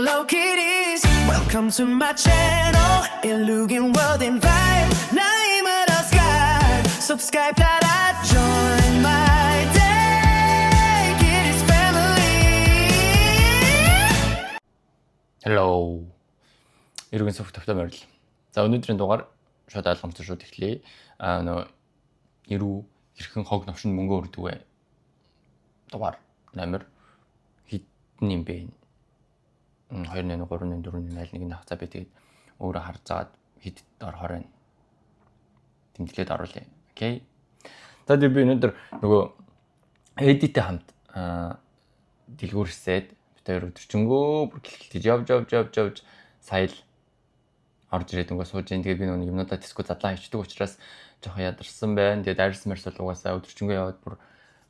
Hello kitties, welcome to my channel. 일루긴 world and vibe. 나이만 sky. Subscribe 따라 join my day. Kitties family. Hello. Иргэн софт тавтаа морил. За өнөөдрийн дугаар шууд ойлгомжтой шууд эхлэе. Нөө ирүү хэрхэн хог новшин мөнгө өрдөг вэ? Дугаар номер хитэн юм бэ? 2 3 4 0 1 хацаа би тэгээд өөрөө харж агаад хит орохоор байна. Тэмдэглээд оруулъя. Окей. За би өнөөдөр нөгөө эдиттэй хамт дэлгүүрсээд битээр өдөржингөө бүр гэлтэж явж сая л орж ирээд өнгө сууж ин тэгээд би нөгөө юмнуудаа диско задлаа хийдэг учраас жоохон ядарсан байна. Тэгээд арьс марс бол угаасаа өдөржингөө яваад бүр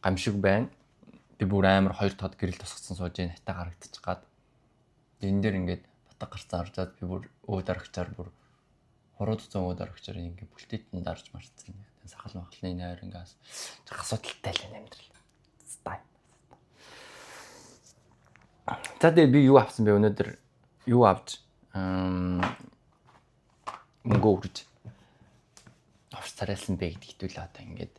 гамшиг байна. Би бүр амар 2 тод гэрэл тусгацсан сууж ин хатаа харагдчих гад. Энэ дээр ингээд батга гарцсан оржаад би бүр өөд арагчаар бүр хороод цон өөд арагчаар ингээд бүлтээтэнд дарж марцсан. Тэн сахал махлын нойр ингээс асуудалтай л амьдрал. Стай. За тэгээ би юу авсан бэ өнөөдөр? Юу авч мөнгө өрж авч царайлсан бэ гэдэгт л одоо ингээд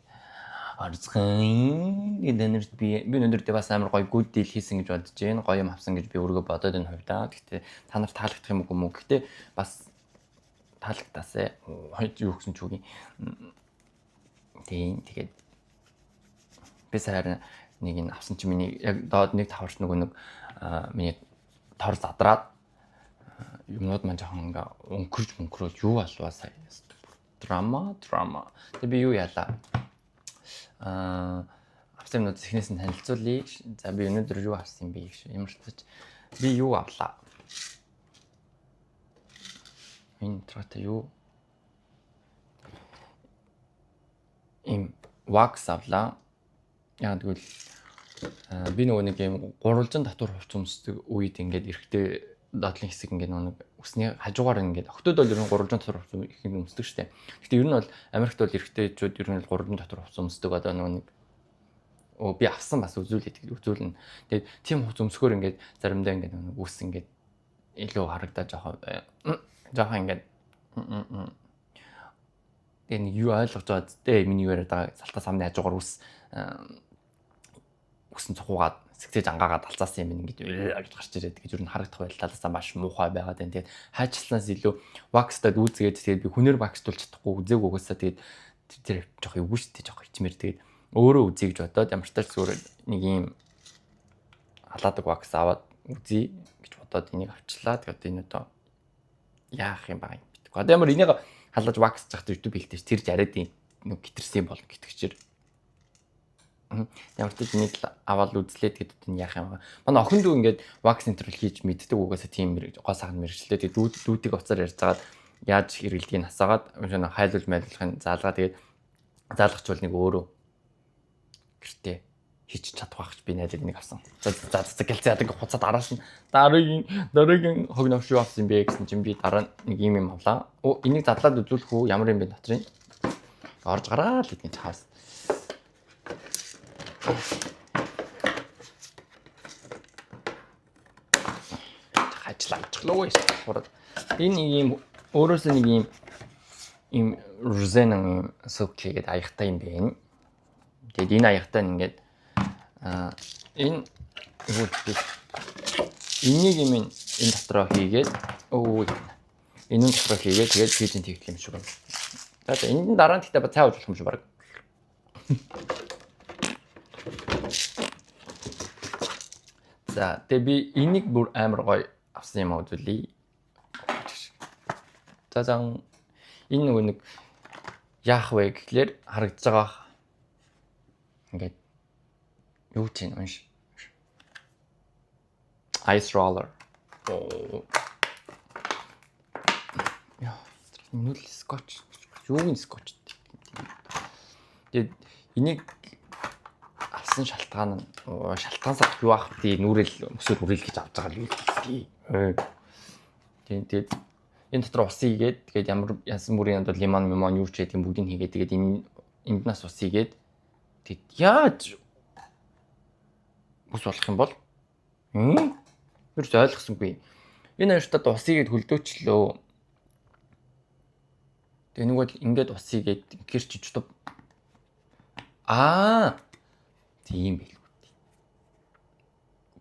арцхан гэдэг би өнөөдөр бас амар гоё good deal хийсэн гэж бодож байна. Гоё юм авсан гэж би өөргөө бодоод энэ хувьдаа. Гэхдээ та нар таалагдах юм уу? Гэхдээ бас таалагдасаа. Юу гэсэн ч үгүй. Тэгээд би саяар нэг ин авсан чи миний яг доод нэг таварч нэг миний тор задраад юмнууд маань жоохон ингээ өнгөрөөд юу алваа сая. Драма. Тэгээд би юу яалаа? Авсан юмнууд эхнээс нь танилцуулъя. За би өнөөдөр юу авсан юм бэ гэж ямар ч би юу авлаа. Энэ трата юу? Им wax авлаа. Яг тэгвэл би нөгөө нэг юм гурвалжин татвар хувц өмсдөг үед ингээд эрэхтэй доотлын хэсэг ингээд нэг усны хажуугаар ингээд октод бол ер нь гурвалжин татвар хувц их өмсдөг штэ. Гэхдээ ер нь бол Америкт бол эрэхтэйчүүд ер нь гурвалжин татвар хувц өмсдөг одоо нөгөө нэг би авсан бас үзүүлнэ. Тэгээд тийм хувц өмсгөр ингээд заримдаа ингээд нэг үс ингээд илүү харагдаа жоохон ингээд энэ юу ойлгож байгаа зтэй миний яриад байгаа салтаа самны хажуугаар үсэн цохуугаад сэгцээж ангаагаад алцаасан юм ингээд гэж гарч ирээд гэж юу н харагдах байлталаасаа маш муухай байгаад байна. Тэгээд хайчласнаас илүү вакстад үүсгээд тэгээд би хүнээр вакстуулж чадахгүй үзээгүй угаасаа тэгээд тэр жоох эвгүй штэ жоох ичмэр тэгээд өөрөө үзье гэж бодоод ямар ч тач зүгээр нэг юм халаадаг вакс аваад үзье гэж бодоод энийг авчлаа. Тэгээд энэ одоо яах юм баг юм битггүй. Одоо ямар энийг халааж вакс зах YouTube хэлтэй тэр жараад нэг гитэрсэн болно гэтгэвчээр. Ямар ч энийг аваад үзлээд гэдэг нь яах юм бэ? Манай охин дүү ингээд вакс интервью хийж мэддэг угаасаа тийм гоо сагн мэрэгчлээ. Тэгээд дүүдийг уцаар ярьж байгаад яаж хэрэглэдгийг насаагаад хайлуулж майлуулахын заалгаа тэгээд заалгачвал нэг өөрөө гэртээ хийж чадах байхч би найдад нэг авсан. За гэлцээд ингээд хуцаад араас нь дараагийн хог новш юу авсан бэ гэсэн чинь би дараа нэг юм авлаа. Энийг задлаад үзүүлэх үү? Ямар юм бэ дотрын? Орж гараа л гэдгийг чаас. Хажлаачлаа шүү. Энэ нэг юм өөрөөсөө нэг юм рузенэн сокки гэдэг аягтай юм байна. Тэгээд энэ аягтай ингээд энэ энийг юм энэ дотроо хийгээд энэ дотроо хийгээд тэгээд фижин тэгтэл юм шиг байна. За энэ дараа нь тэгтээ цай ууж болох юм шиг баг. За тэгээ би энийг бүр амар гоё авсан юм үзүүлье. За энэ нөгөө нэг яах вэ гэхлээр харагдаж байгаа ингээд юу ч юм унш. Ice roller. Яа, нүл скотч. Юуны скотч. Тэгээд энийг авсан шалтгаан нь шалтгаансаа юу ах вэ? Нүрэл өсөр үрэл гэж авч байгаа л үү. Тэгээд энэ дотор ус хийгээд тэгээд ямар янсан бүрийн бол лимон юу ч гэдэг бүгдийг хийгээд тэгээд энднаас ус хийгээд тэгээд яаж ус болох юм бол юу ч ойлгосонгүй. Энэ хоёртад усыг хөлдөөчлөө. Тэгээ нэг бол ингээд усыг гэр чичдэг. Тийм байл.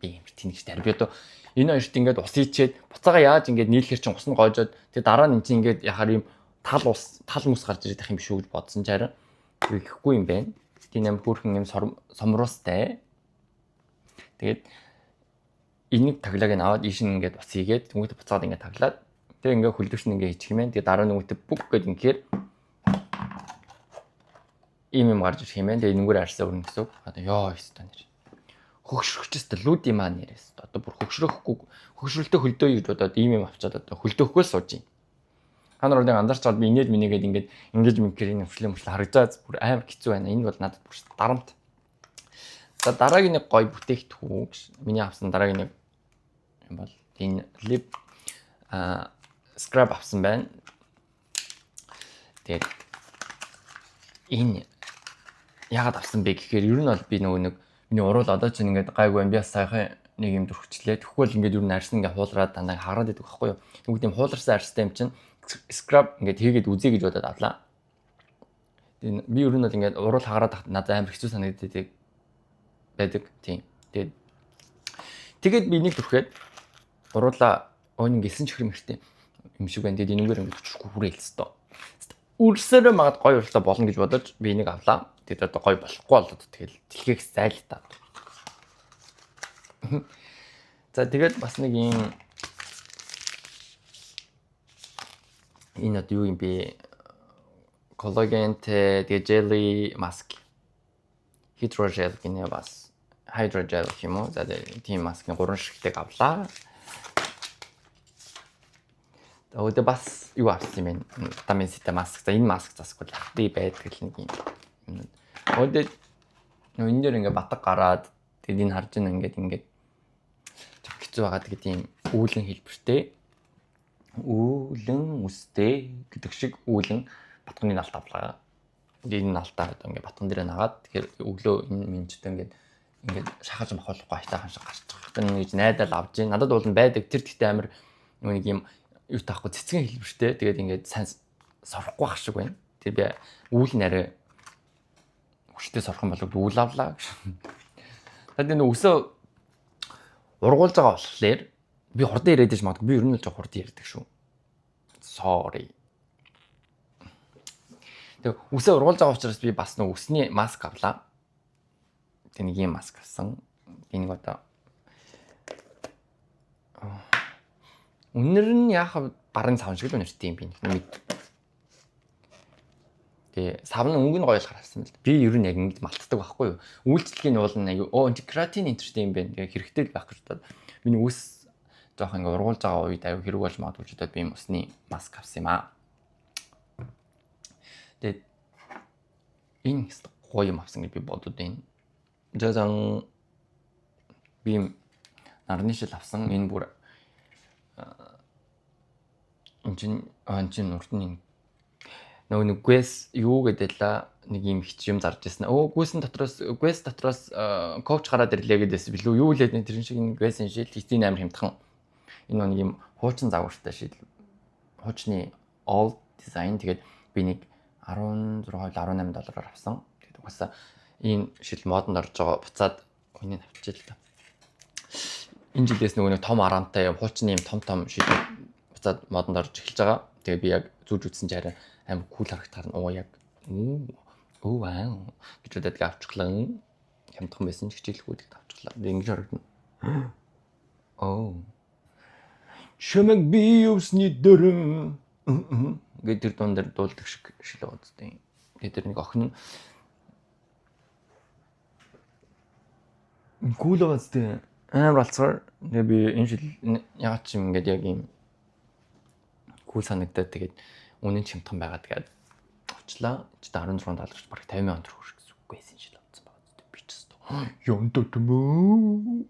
Би юм тэнэгч тарь. Би одоо энэ хоёрт ингээд ус ичээд буцаага яаж ингээд нийлэхэр чинь ус нь гоожоод тэгээ дараа нь чинь ингээд яхаар юм тал мус гарч ирэх юм шүү гэж бодсон ч харин ихгүй юм байна. Тийм амар хөөрхөн юм сомруустай. Тэгээд энийг таглааг нь аваад ийш нь ингээд ус хийгээд тэнгуүтэ буцаад ингээд таглаад тэгээ ингээд хөлдөвч нь ингээд хийчих юм байна. Тэгээ дараа нүгүтэ бүг гэд ингээд ийм юм гарч ирэх юм байна. Тэгээ энэгээр арьсаа өрнө гэсэн үг. Одоо ёо ёстой нэр. Хөгшрөхчтэй лүүд юм аа нэрээс. Одоо бүр хөгшрөлтөө хөлдөө гэж бодоод ийм юм авчаад одоо хөлдөөхгөө сууж юм. Та нар одоо анзаарч чад би инээд минийгээд ингээд ингэж мөнгөний хөвшлөм харагдаад бүр амар хэцүү байна. Энэ бол надад бүр дарамт. За дараагийн нэг гоё бүтээгдэхүүн миний авсан дараагийн нэг юм бол энэ lip scrub авсан байна. Тэгээд энэ яагаад авсан бэ гэхээр ер нь бол би нөгөө нэг миний уруул одоо ч ингээд гайгүй юм би бас сайхан нэг юм дөрвчлээ. Тэгвэл ингээд ер нь арьс ингээд хуулраад дандаа хараад байдаг байхгүй юу. Нэг тийм хууларсан арьстай юм чинь scrub ингээд хийгээд үзье гэж бодоод авлаа. Тэгээд би ер нь бол ингээд уруул хагараад надад амар хэцүү санагддаг байдаг. Тийм. Тэгээд би нэг төрхөд уруулаа өөний гэлсэн чихэр мэртэй юм шиг байна. Тэгээд энэгээр ингээд өчрөхгүй хүрээлс тоо. Үрсээр магад гоё уралдаа болно гэж бодож би энийг авлаа. Тэгээд одоо гоё болохгүй болоод тэгэл дэлхийх зайл та. За тэгээд бас нэг юм энэ одоо юу юм бэ? Collagen тэгээ jelly mask. Hydrogel гинэ бас hydrogel гэх юм уу? За тийм маскын 3 шигтэйг авлаа. Тэгээд бас юу авсан юм бэ? Витамин C маск. За энэ маск засгүй лахтай байдаг л нэг юм. Тэгээд энэ дээр ингээ батг гараад тэгээд энэ харж байна ингээд хэцүү байгаа гэдэг тийм үүлэн хэлбэртэй. Үүлэн үстэй гэдэг шиг үүлэн батганы налт авлаа. Энэ налтаа одоо ингээ батган дээр нагаад тэгэхээр өглөө энэ минжтэй ингээд шахаж махуулахгүй айтайхан шиг гарч байгаа. Гэж найдаад авж ийн. Надад бол байдаг. Тэр гэхдээ амар нэг юм юу таахгүй цэцгэн хэлбэртэй. Тэгээд ингээд сайн сорхгүй ах шиг байна. Тэр би үйл нарай хүчтэй сорхон болоод үйл авлаа гэж. Тэгээд энэ өсөө ургуулж байгаа болохоор би хурдан ирээд иж магадгүй. Би ер нь л жоо хурдан ярьдаг шүү. Sorry. Тэгээд өсөө ургуулж байгаа учраас би бас нэг өсний маск авлаа. Тэг нэг юм маск авсан. Би нэг одоо үнэр нь яах барын савн шиг л үнэртэй юм би нэг. Тэгээ савны өнгө нь гоё л гарсан л. Би ер нь яг ингэж малтдаг байхгүй юу. Үйлчлэгийн уулын аюу энэ креатин энтертэй юм байна. Тэгээ хэрэгтэй л байх гэж бодоод миний үс жоох ингэ ургуулж байгаа үед аюу хэрэг болж магадгүй ч удаад би юм усны маск авсан юм аа. Тэгээ энэ гоё юм авсан гэж би бодод байна. Жадан би нарны шил авсан энэ бүр энэ урдны нэг гүэс юу гэдэлээ нэг юм хич юм зарж ирсэн. Гүэс дотроос коуч гараад ирлээ гэдээс билүү юу лээд тэр шиг нэг гүэсийн шил хитийн амир хямдхан. Энэ нэг юм хуучин загвартай шил. Хуучны old design тэгээд би нэг 16-18 $-аар авсан. Тэгээд угаасаа энэ шил модонд орж байгаа буцаад хүнийг авчиж л та. Энэ жилээс нөгөө нэг том араамтай хуучны юм том шил буцаад модонд орж эхэлж байгаа. Тэгээ би яг зүүж үтсэн чинь амар кул харагдахаар нь яг вау гэж удаад авчихлаа. Хямдхан байсан ч хичээлгүүдийг авчихлаа. Ингэж харагдана. Шамаг би усны дөрөн гэдэг тэр дуун дээр дуулдаг шиг шил байгаа зү. Тэгээд тэр нэг охин нь кул байгаа зү. Амар алцгаар. Тэгээ би энэ шил ягаад ч юм ингээд яг юм кул санагдаад тэгээд үнэн чимтхан байгаа тэгээд авчлаа. Чи $16 гэж бараг $50,000 хүрэх гэсэн үг байсан шил авсан байгаа зү. Би ч гэсэн ёндоо тэмөө.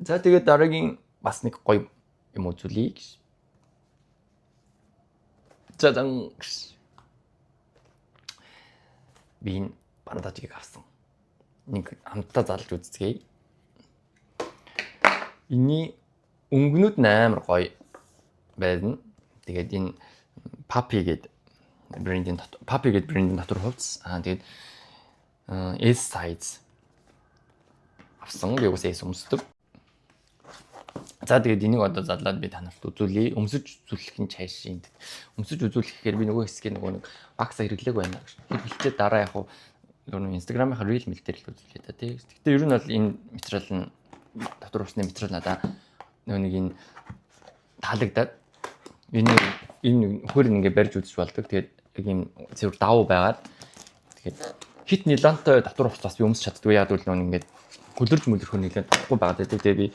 За тэгээд дараагийн бас нэг гоё юм үзүүлье гэж. Задан би бандажийг авсан. Нэг хамтдаа залж үзцгээе. Энийний өнгөнүүд амар гоё байна. Тэгээд энэ Papi гэдэг брендийн дотор хувцас. Тэгээд S size авсан. Би угсаа S өмсдөг. За тэгээд энийг одоо задлаад би танарт үзүүлье. Өмсөж үзүүлэх нь цаашийн. Өмсөж үзүүлэх гэхээр би нөгөө хэсгийг нэг багсаа хэрэглээг байна гэж. Хэлбэлтээ дараа яг нөгөө Instagram-ийнхаа reel мэл дээр л үзүүлээ та тий. Гэхдээ ер нь бол энэ материал нь дотор хувцсны материал надаа нөгөө нэг энэ таалагдаад энэ хөр ингээ барьж үзэж болдог. Тэгээд яг юм зөв давуу байгаад тэгээд хит нилонтой дотор хувцас би өмсч чаддгүй. Яг л нөгөө ингээд хөлөрж мөлөрхөө нилон тахгүй байгаад байдаг. Тэгээд би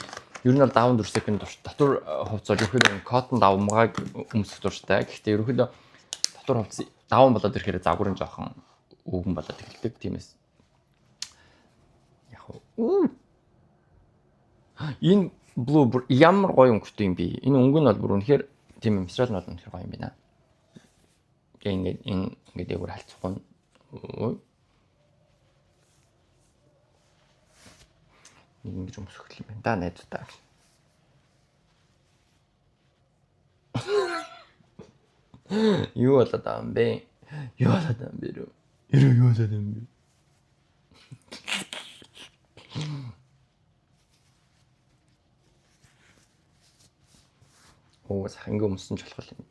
ер нь бол даван дүрсэкэн дотор хувцас ерөөхдөө коттон давмгааг өмсөх дуртай. Гэхдээ ерөөхдөө дотор хувцас даван болоод ирэхээр загварын жоохон өвгөн болоод эхэлдэг. Тиймээс яг энэ blue ямар гоё өнгөтэй юм бэ? Энэ өнгө нь бол бүр үнэхээр тийм материал нь бол үнэхээр гоё юм байна. Энэ ингээд ягуур халцахгүй. Ингэж өмсөх юм байна да найзуудаа. Юу болоод байгаа юм бэ? Юу болоод байгаа юм бэ? Юу болоод байгаа юм бэ? Оо сахинг өмсөн ч болох юм.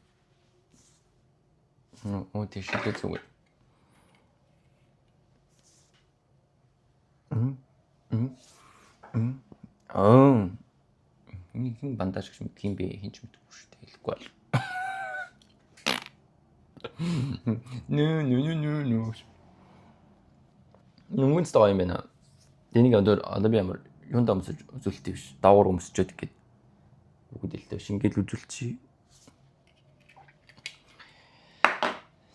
Оо тийш л зүгээр. Энэ хин бандаж гэж мэдх юм бэ? Хин ч мэдгүй шүү дээ. Хэлэхгүй бол. Нөө. Нүгэнс таа юм байна. Энийг одоо би ямар юундаа өмсөж үзүүлэлтэй биш. Давуур өмсчөөд гэдэг. Бүгд хэлтэй шингээл үзүүлчихье.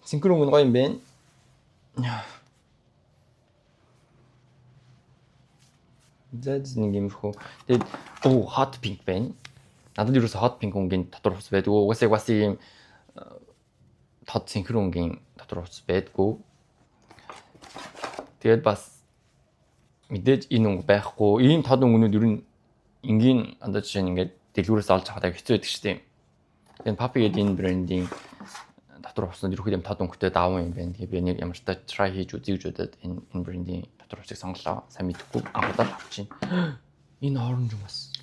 Синхрон өнгө гоё юм байна. Зэдс нэг юмрхүү. Тэгээд hot pink байна. Надад юу ч hot pink өнгийн дотор хувцас байдгүй. Угсаа бас ийм тод синхрон өнгийн дотор хувцас байдгүй. Тэгээд бас мэдээж энэ өнгө байхгүй. Ийм тод өнгөнүүд ер нь энгийн одоо жишээ нь ингээд дэлгүүрээс олж авах хэцүү байдаг шүү дээ. Тэгээд Papi гэдэг энэ брендийн дотор хувцсанд ерөөхдөө тод өнгөтэй даван юм байна. Тэгээд би нэг ямар ч та try хийж үзье гэж бодоод энэ брендийн дотор хувцсыг сонголоо. Сайн мэдхгүй анхудаа авчихин. Энэ оранж бас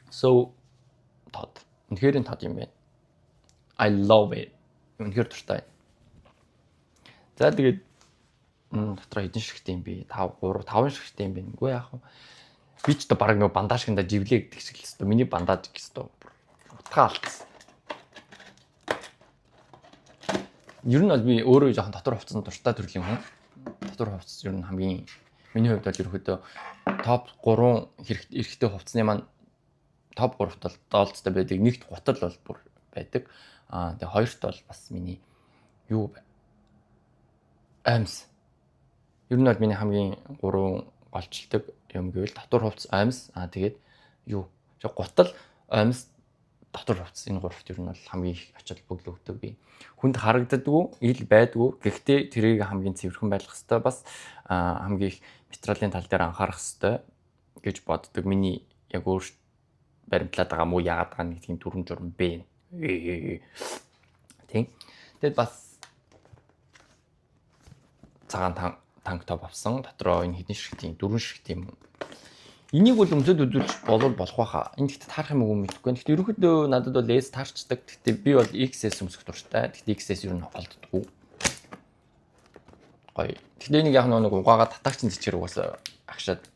so тод. Үнэхээр тод юм байна. I love it. Үнэхээр дуртай. За тэгээд дотор хэдэн шигтэй юм бэ? 5 шигтэй юм байна. Үгүй яах вэ? Би ч одоо баг нэг бандажканда живлээ гэдэг шиг л хэвээр. Миний бандаж гэсэн утгаа алдсан. Ер нь бол би өөрөө жоохон дотор хувцасны дуртай төрлийн хүн. Дотор хувцас ер нь хамгийн миний хувьд бол ерөөхдөө топ 3 хэрэгтэй хувцсны маань топ 3-т бол доолцтой байдаг. Нэгт гутал бол бүр байдаг. Тэгээ хоёрт бол бас миний юу амс. Ер нь бол миний хамгийн 3 голчилдаг юм гэвэл дотор хувцас амс. Тэгээд юу гутал амс дотор хувцас энэ гуравт ер нь бол хамгийн их ачаал бүглэгддэг би. Хүнд харагддаггүй, ил байдгүй. Гэхдээ тэрийг хамгийн цэвэрхэн байлгах хэрэгтэй. Бас хамгийн их материалын тал дээр анхаарах хэрэгтэй гэж боддог. Миний яг өөр баримтлаад байгаа мó яагаад байгаа нэг тийм дүрм журм бэ. Тийм. Тэгээд бас цагаан танк топ авсан. Дотроо энэ хэдэн шиг тийм 4 шиг тийм. Энийг бол өмсөд үзүүлж болох байхаа. Энэ гэхдээ таарах юм уу мэдэхгүй. Гэхдээ ерөнхийдөө надад бол S таарчдаг. Гэхдээ би бол XS өмсөх дуртай. Гэхдээ XS ер нь олддоггүй. Гоё. Гэхдээ энийг яг нэг угаагаа татаагчны зэчээр угаасаа агшаад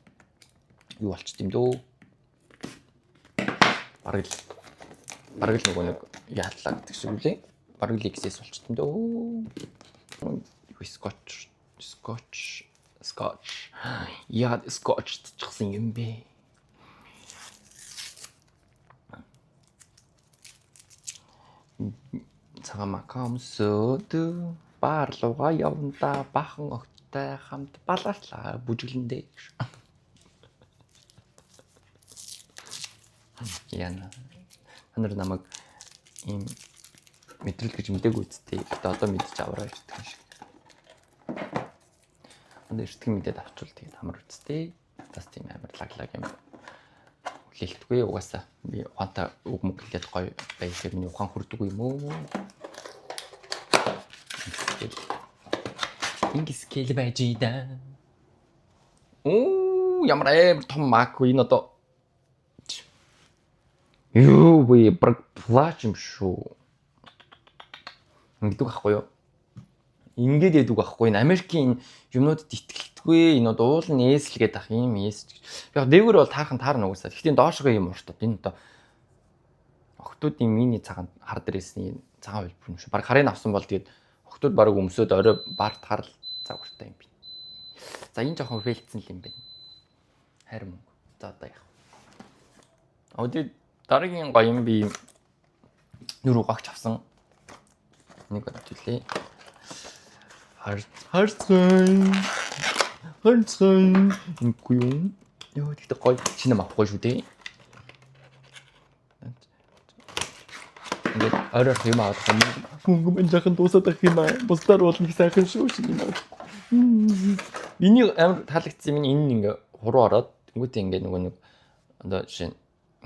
юу болчих юм дөө. Бараг л нөгөө нэг яатлаа гэдэг шиг үлээ. Бараг л XS болчих юм дөө. Scotch. Яа, Scotch чигсэн юм бэ? Цагаан макамсод баарлууга явнда бахан огттой хамт балаарлаа бүжиглэндээ. Яна. Ханар намайг ийм мэдрэл гэж мэдээгүй үсттэй. Гэтэ одоо мэдчих авраа гэдэг юм шиг. Эртгэн мэдээд авчвал тэгээд амар үсттэй. Бас тийм амар лаглаг юм. хүлээлтгүй угаасаа би ухаантай үг мөг хэлээд гоё байхаар миний ухаан хүрдэггүй юм уу? Ингээл байж да. Ямар том мак энэ одоо юу вэ плач юм шүү. Ингэдэг байхгүй юу? Ингээд яадаг байхгүй энэ Америкийн юмнуудад итгэлтгүй энэ одоо уул нь ээслгээд ах юм ээс. Яг дээгүүр бол таархан таарна уусаа. Гэхдээ доошгоо юм ууртад энэ одоо охтуудын мини цагаан хар дээрээсний цагаан хэлбэр юм шүү. Бараг харыг авсан бол тэгээд охтууд бараг өмсөд орой барт харал загвартай юм би. За энэ жоохон фейлцсэн юм байна. Харин мөнгө. За одоо яах. Өдөр дараагийн гоё юм би нүрүү гагч авсан. Нэг өдөлээ. Харцгай. Ингүй юм. Яа тэгтээ гоё шинэ авахгүй шүү дээ. Ингээд орой юм авах юм. Мөнгө мэн жахан дуусаад ах юм аа. Бусдаар бол нэг сайхан шүү шинэ авах. Миний амар таалагдсан минь энэ ингээ хуруу ороод тэнгуүтээ ингээ нөгөө нэг одоо жишээ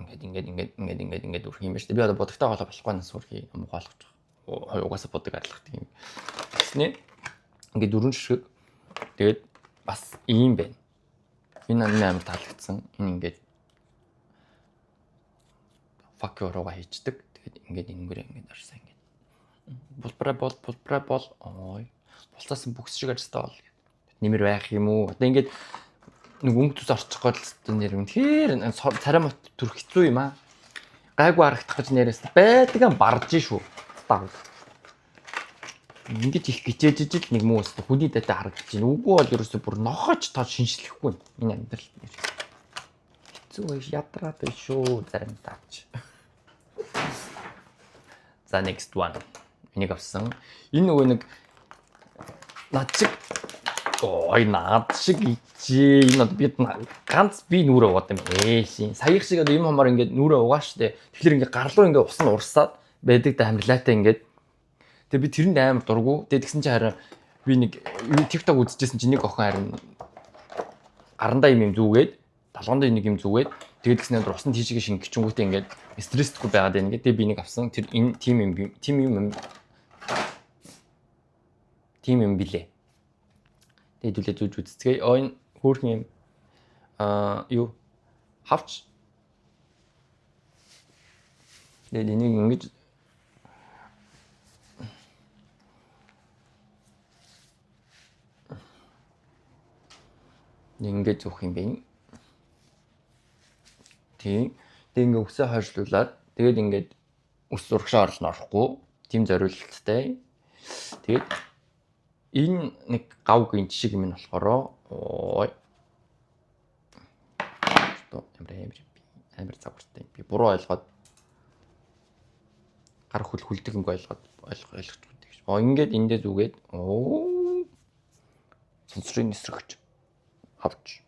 ингээд үрэх юм байна шүү дээ. Би одоо бодогтой голоо болохгүй нас үрхий юм гоолгож байгаа. Угаасаа бодог арилгадаг юм. Тэснэ ингээд дөрвөн ширхэг тэгээд бас ийм байна. Энэ амар таалагдсан. Энэ ингээд fuck руугаа хийчдэг. Тэгээд ингээд ингэрээ ингээд арсан ингээд. Пулбраа бол ой. Булцаасан бүкс шиг арьстай бол. Нэмэр байх юм уу? Одоо ингээд нэг өнгө төс орчих гол нэр үнэхээр царай мот төрөх хэцүү юм аа. Гайгүй харагдах гэж нэрээс байдгаа барж шүү. Таг. Ингээд их гिचээж ижил нэг муу өстө хүний дэтэй харагдаж байна. Үгүй бол ерөөсөө бүр нохож тоо шинжлэхгүй. Энэ амьдрал. Хэцүү ядраад байна шүү зарим таач. За next one. Энийг авсан. Энэ нөгөө нэг над шиг ой наад шиг ичээ энэ бид ганц би нүрээ угаад юм ээшин саях шиг одоо юм хамаар ингээд нүрээ угаа штэ тэгэхээр ингээд гарлуу ингээд ус нь урсаад байдаг да хамрлаатай ингээд тэгээ би тэрэнд амар дургу тэгээ тэгсэн чинь харин би нэг TikTok үзчихсэн чинь нэг охин харин гарандаа юм зүгээд талгандаа нэг юм зүгээд тэгээд тэгснээр усан тийшээ шингэчингүүтээ ингээд стрессдгүй байгаад байна ингээд тэгээ би нэг авсан тэр энэ тим юм билээ. Хэдүүлээ зүүж үзцгээе. Энэ хөөрхөн юм юу хавч. Тэгээд энийг ингэж ингээд зүүх юм бэ. Тийм. Тэгээд ингээд өсөө хойшлуулад тэгээд ингээд ус урагшаа орлно орохгүй. Тим зориулалттай. Тэгээд энэ нэг гавгийн жишг юм нь болохоор ой. Амар загвартай. Би буруу ойлгоод гар хүлдэг юм ойлгож байна гэж. Ингээд эндээ зүгээд сонсрын нисрэгч хавч.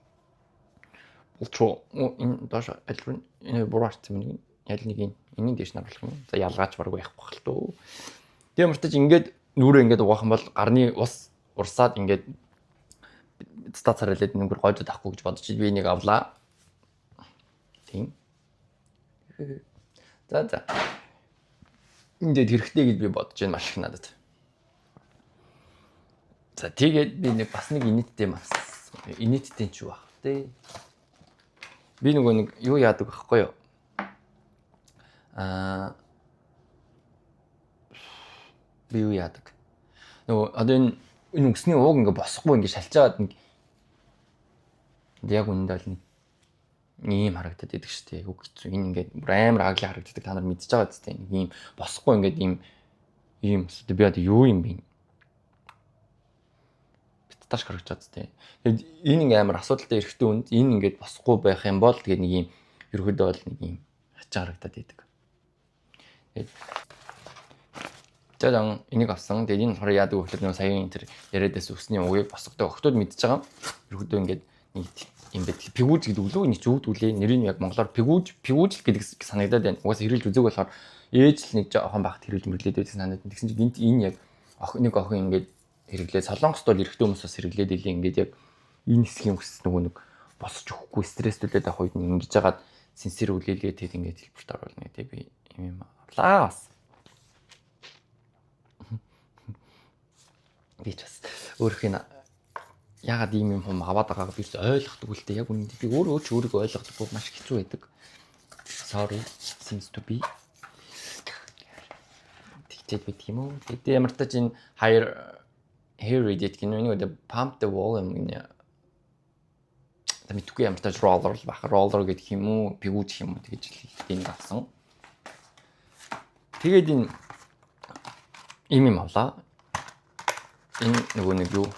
Ултроо энэ доош альбом энэ буруу арцсан нэг ял нэг энэний дэш наруулах юм. За ялгаач баргүй яахгүй хэл төө. Тэгээ мартаж ингээд нүрээ ингээд угаах юм бол гарны ус урсаад ингээд стацарэлээд нүгэр гойжод авахгүй гэж бодож би энийг авлаа. Тийм. За. Энд хэрэгтэй гэж би бодож байна маш их надад. За тэгээд би нэг бас нэг инэттэй юм авсан. Инэттэй ч юу бах тий. Би нөгөө нэг юу яадаг байхгүй юу? Би юу яадаг? Нөгөө одоо энэ үгсний ууг ингээ босхгүй ингээ шалчаад нэг яг үнэндээ л ийм харагдаад идэг шүү дээ. Үг хэцүү. Энэ ингээ амар аглаа харагддаг. Та нар мэдчихэж байгаа зү нэг ийм босхгүй ингээ ийм би одоо юу юм бэ? Битдаш харагдаад зү. Тэгээд энэ ингээ амар асуудалтай эрэхтэй үнд энэ ингээ босхгүй байх юм бол тэгээд нэг ийм ерөөдөө бол нэг ийм хачаа харагдаад идэг. Тэгээд энийг авсан. Тэгээд энэ хороо яадаг вэ гэхээр нөө саяын тэр яриадаас өсний угийг босгодог охтууд мэдчихэж байгаа. Ерөөдөө ингээд нэг юм бэ. Пигүүж гэдэг үлээ нэг зүгдүүлээ. Нэрийг яг монголоор пигүүж гэдэг санагдаад байна. Угаасаа хэрэлж үзег болохоор ээж л нэг жоохон багт хэрэлж мэрлээд байдаг санагдаад. Тэгсэн чинь гинт энэ яг нэг охин ингээд хэрэглээ. Солонгост бол эрэгтэй хүмүүс бас хэрэглээд илээ. Ингээд яг энэ хэсгийн өхс нөгөө нэг босч өгөхгүй стресстүүлээд авах үед ингэж яагаад синсэр үлээлээ тэгэд ингээд хэлбэрт оруулна гэдэг би юм авлаа бас. Би ч бас өөрөх нь ягаад ийм юм аваад байгааг би ойлгохгүй л дээ. Яг үнэндээ би өөрөө ч өөрийгөө ойлгохгүй маш хэцүү байдаг. Sorry, seems to be. Тэгтээд бид юм уу? Тэгээд ямар ч тач энэ higher hair edit гэх нэг үедээ pump the volume гэнэ. Мэдгүй ямар ч тач roller л бах. Roller гэдэг юм уу? Пигүүж юм уу? Тэгэж л энийг авсан. Тэгээд энэ юм авлаа. Энэ нөгөө нэг юу?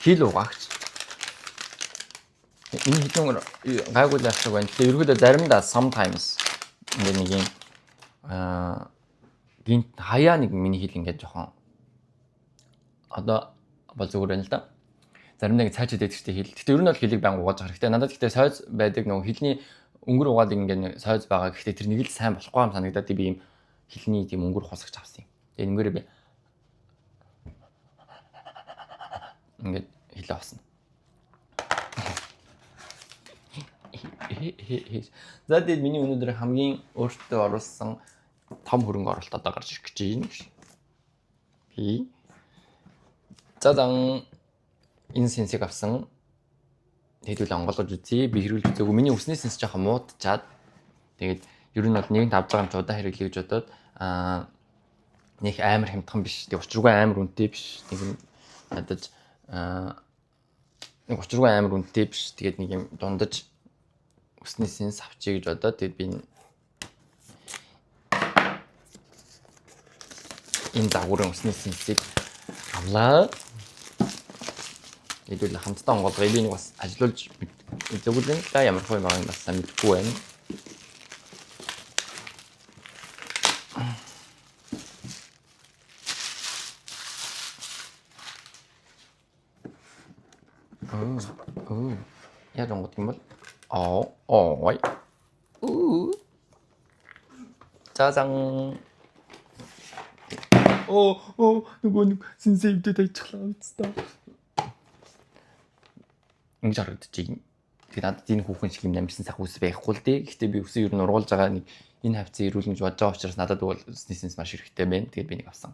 Хил угаагч. Энэ хитэн гайгүй л ашиг байна. Тэгээ ерөөдөө заримдаа sometimes ингээд нэг юм гинт хаяа нэг миний хил ингээд жоохон одоо бол зүгээр байна л да. Заримдаа ингээд цаачаад байдаг штеп хил. Гэтэ ер нь бол хилийг баян угааж байгаа хэрэгтэй. Надад гэтэ сойз байдаг нөгөө хилний өнгөр угаад ингээд сойз байгаа. Гэтэ тэр нэг л сайн болохгүй юм санагдаад би ийм хилний тийм өнгөр хусагч авсан юм. Тэгээ өнгөрөө би ингээд хил авсан. За тэгээд миний өнөөдөр хамгийн өөртөө оруулсан том хөрөнгө оруулалт одоо гарч ирэх гэж байна. Би задан энэ сенсийг авсан. Хэдүүл онгоолгож үзье. Би хэрүүлж үзээгүй. Миний өснөө сенс жоохон муудчаад. Тэгээд ер нь бол нэгэнт авч байгаа юм чи удаа хэрэглэе гэж бодоод нэг амар хямдхан биш. Тэг учиргүй амар үнэтэй биш. Нэг юм надад нэг учиргүй амар үнэтэй биш. Тэгээд нэг юм дундаж өснөө сенс авчий гэж бодоод тэгээд би энэ дагуурын өснөө сенсийг авлаа. Хэдүүл хамтдаа онгоолгоё. Би нэг бас ажиллуулж мэдээгүй л да ямар хөө юм аа бас мэдгүй байна. Яг онгод юм бол ой. 짜잔. нөгөө нэг сенсэйвдэд ажиглаа үстэ. Ингэж харагдчих. Тэгээд надад энэ хүүхэн шиг юм намирсан сах үс байхгүй л дээ. Гэхдээ би үсээ ер нь ургуулж байгаа нэг энэ хавцаа ирүүлнэ гэж бодож байгаа учраас надад бол сенс маш хэрэгтэй байна. Тэгээд би нэг авсан.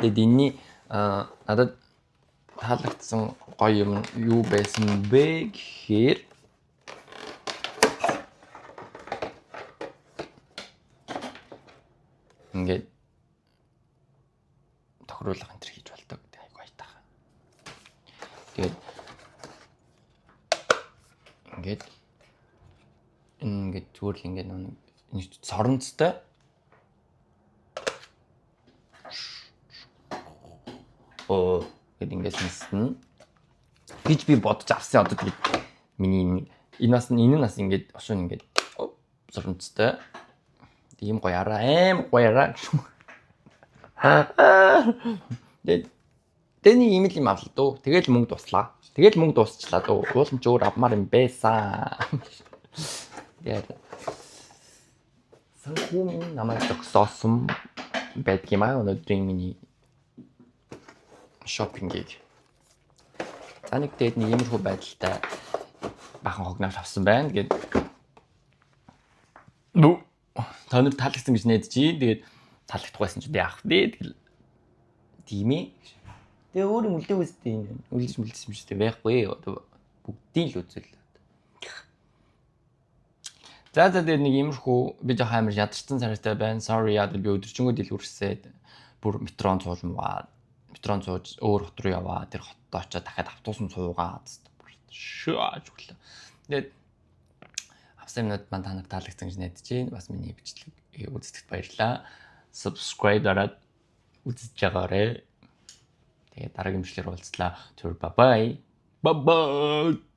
Тэгээд энэний надад таалагдсан гоё юм юу байсан бэ гэхээр ингээд тохируулах энэ төр хийж болдог. Айгу айтаа. Тэгээд ингээд зүгээр л ингээд нэг соронцтой гэдэг ингээд нэстэн гэж би бодож авсан. Одоо тэгээд миний энэ нас ингээд ошин ингээд соронцтой ийм гоёараа аим гоёараа тэний ийм л юм авлаа дөө. Тэгэл мөнгө дуслаа. Тэгэл мөнгө дуусчлаа дөө. Уулын ч өөр авмаар юм байсан. Тэгээд санхүү намайг зогсоосон байдаг юм аа. Өнөөдрийн миний шопингийг. За нэг тэгээд нэг иймэрхүү байдалтай бахан хогноош авсан байна. Тэгээд тоног таалагдсан гэж найдаж чинь. Тэгээд таалагдах байсан ч яах вэ? Тэгэл тийм ээ. Тэгээ өөр юм үлдээ үстэй юм. Үлдэж юм шүү дээ. Байхгүй. Одоо бүгдийн л үзэл. За тэгээд нэг иймэрхүү би жоох амар ядарсан царайтай байна. Sorry яа би өдөржингөө дэлгүүрсээд бүр метрон цуулмгаа. Метрон цууж өөр хот руу яваа. Тэр хотод очиод дахиад автобусанд суугаад шааж өглөө. Тэгээд авсан юмнууд маань таныг таалагдсан гэж найдаж байна. Бас миний бичлэг үзэгдэхэд баярлалаа. Subscribe дараад үзэж байгаарай. Тэгээд дараагийн бичлэгээр уулзлаа. Bye bye. Bye bye.